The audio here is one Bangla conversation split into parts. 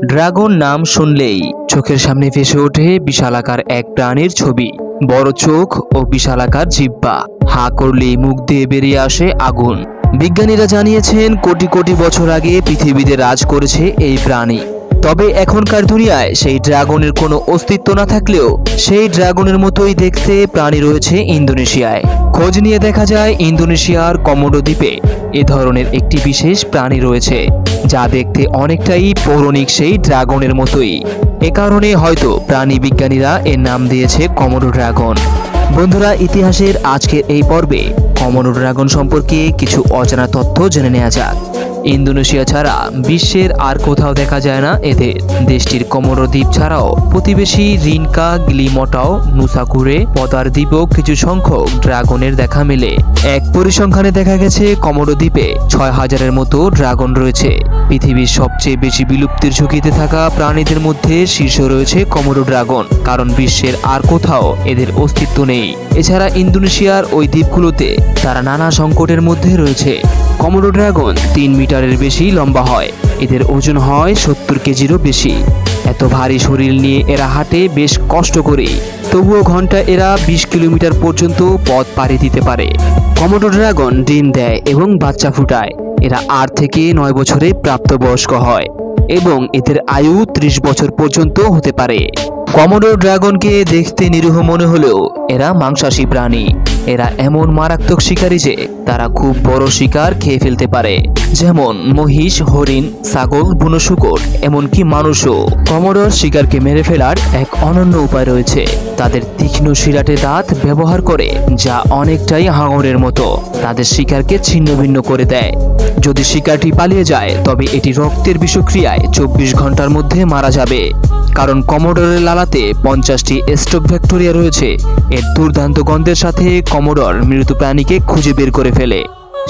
ড্রাগন নাম শুনলেই চোখের সামনে ভেসে ওঠে বিশালাকার এক প্রাণীর ছবি। বড় চোখ ও বিশালাকার জিহ্বা, হাঁ করলেই মুখ দিয়ে বেরিয়ে আসে আগুন। বিজ্ঞানীরা জানিয়েছেন কোটি কোটি বছর আগে পৃথিবীতে রাজ করেছে এই প্রাণী। তবে এখনকার দুনিয়ায় সেই ড্রাগনের কোনো অস্তিত্ব না থাকলেও সেই ড্রাগনের মতোই দেখতে প্রাণী রয়েছে ইন্দোনেশিয়ায়। খোঁজ নিয়ে দেখা যায় ইন্দোনেশিয়ার কমোডো দ্বীপে এ ধরনের একটি বিশেষ প্রাণী রয়েছে, যা দেখতে অনেকটাই পৌরাণিক সেই ড্রাগনের মতোই। এ কারণে হয়তো প্রাণী বিজ্ঞানীরা এর নাম দিয়েছে কমোডো ড্রাগন। বন্ধুরা, ইতিহাসের আজকের এই পর্বে কমোডো ড্রাগন সম্পর্কে কিছু অজানা তথ্য জেনে নেওয়া যাক। ইন্দোনেশিয়া ছাড়া বিশ্বের আর কোথাও দেখা যায় না এদের। দেশটির কমোডো দ্বীপ ছাড়াও প্রতিবেশী রিনকা, গ্লিমটাও, নুসাকুরে, পদার দ্বীপেও কিছু সংখ্যক ড্রাগনের দেখা মেলে। এক পরিসংখ্যানে দেখা গেছে কমোডো দ্বীপে ৬,০০০-এর মতো ড্রাগন রয়েছে। পৃথিবীর সবচেয়ে বেশি বিলুপ্তির ঝুঁকিতে থাকা প্রাণীদের মধ্যে শীর্ষে রয়েছে কমোডো ড্রাগন, কারণ বিশ্বের আর কোথাও এদের অস্তিত্ব নেই। এছাড়া ইন্দোনেশিয়ার ওই দ্বীপগুলোতে তারা নানা সংকটের মধ্যে রয়েছে। কমোডো ড্রাগন ৩ মিটারের বেশি লম্বা হয়। এদের ওজন হয় ৭০ কেজিরও বেশি। এত ভারী শরীর নিয়ে এরা হাঁটে বেশ কষ্ট করে, তবুও ঘন্টায় এরা ২০ কিলোমিটার পর্যন্ত পথ পাড়ি দিতে পারে। কমোডো ড্রাগন ডিম দেয় এবং বাচ্চা ফুটায়। এরা ৮ থেকে ৯ বছরে প্রাপ্তবয়স্ক হয় এবং এদের আয়ু ৩০ বছর পর্যন্ত হতে পারে। কমোডো ড্রাগনকে দেখতে নিরীহ মনে হলেও এরা মাংসাশী প্রাণী। এরা এমন মারাত্মক শিকারী যে তারা খুব বড় শিকার খেয়ে ফেলতে পারে, যেমন মহিষ, হরিণ, ছাগল, বুনো শূকর, এমনকি মানুষও। কমোডোর শিকারকে মেরে ফেলার এক অনন্য উপায় রয়েছে। তাদের তীক্ষ্ণ শিরাটে দাঁত ব্যবহার করে, যা অনেকটাই হাঙরের মতো তাদের শিকারকে ছিন্ন ভিন্ন করে দেয়। যদি শিকারটি পালিয়ে যায় তবে এটি রক্তের বিষক্রিয়ায় ২৪ ঘন্টার মধ্যে মারা যাবে, কারণ কমোডোরের লালাতে ৫০টি স্ট্রোক ব্যাকটেরিয়া রয়েছে। এর দুর্দান্ত গন্ধের সাথে কমোডোর মৃত প্রাণীকে খুঁজে বের করে ফেলে।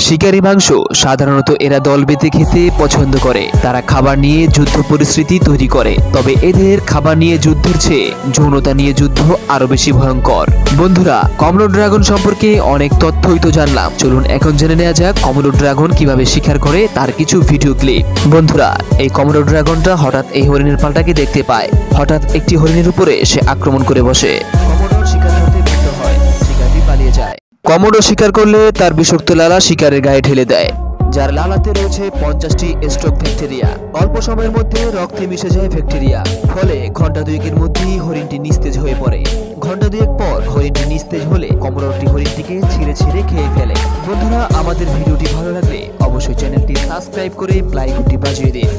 শিকারী মাংস সাধারণত এরা দল বেঁধে খেতে পছন্দ করে। তারা খাবার নিয়ে যুদ্ধ পরিস্থিতি তৈরি করে, তবে এদের খাবার নিয়ে যুদ্ধের চেয়ে যৌনতা নিয়ে যুদ্ধ আরো বেশি ভয়ঙ্কর। বন্ধুরা, কমোডো ড্রাগন সম্পর্কে অনেক তথ্যই তো জানলাম, চলুন এখন জেনে নেওয়া যাক কমোডো ড্রাগন কিভাবে শিকার করে তার কিছু ভিডিও ক্লিপ। বন্ধুরা, এই কমোডো ড্রাগনটা হঠাৎ এই হরিণের পালটাকে দেখতে পায়। হঠাৎ একটি হরিণের উপরে সে আক্রমণ করে বসে। কমোডোর শিকার করতে ব্যর্থ হয়, শিকারটি পালিয়ে যায়। কমোডো শিকার করলে তার বিষাক্ত লালা শিকারের গায়ে ঢেলে দেয়, যার লালাতে রয়েছে ৫০টি স্ট্রোক ব্যাকটেরিয়া। অল্প সময়ের মধ্যে রক্তে মিশে যায় ব্যাকটেরিয়া, ফলে ঘন্টা দুয়েকের মধ্যেই হরিণটি নিস্তেজ হয়ে পড়ে। ঘন্টা দুয়েক পর হরিণটি নিস্তেজ হলে কমোডোরটি হরিণটিকে ছিঁড়ে ছিঁড়ে খেয়ে ফেলে। বন্ধুরা, আমাদের ভিডিওটি ভালো লাগলে অবশ্যই চ্যানেলটি সাবস্ক্রাইব করে লাইক বাজিয়ে দিন।